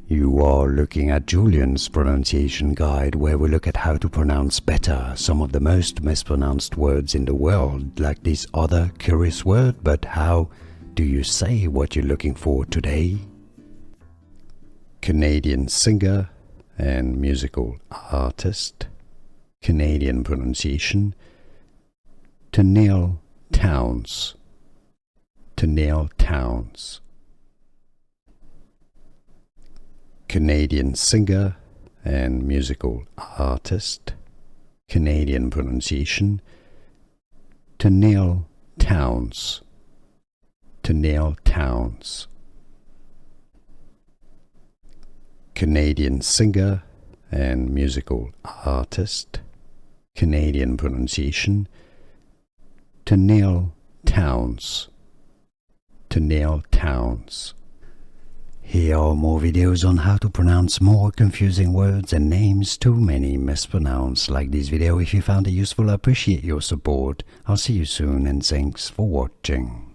You are looking at Julian's pronunciation guide, where we look at how to pronounce better some of the most mispronounced words in the world, like this other curious word. But how do you say what you're looking for today? Canadian singer and musical artist. Canadian pronunciation. Tenille Townes. Tenille Townes. Canadian singer and musical artist. Canadian pronunciation. Tenille Townes. Tenille Townes. Canadian singer and musical artist. Canadian pronunciation. Tenille Townes. Tenille Townes. Here are more videos on how to pronounce more confusing words and names too many mispronounced. Like this video if you found it useful. I appreciate your support. I'll see you soon and thanks for watching.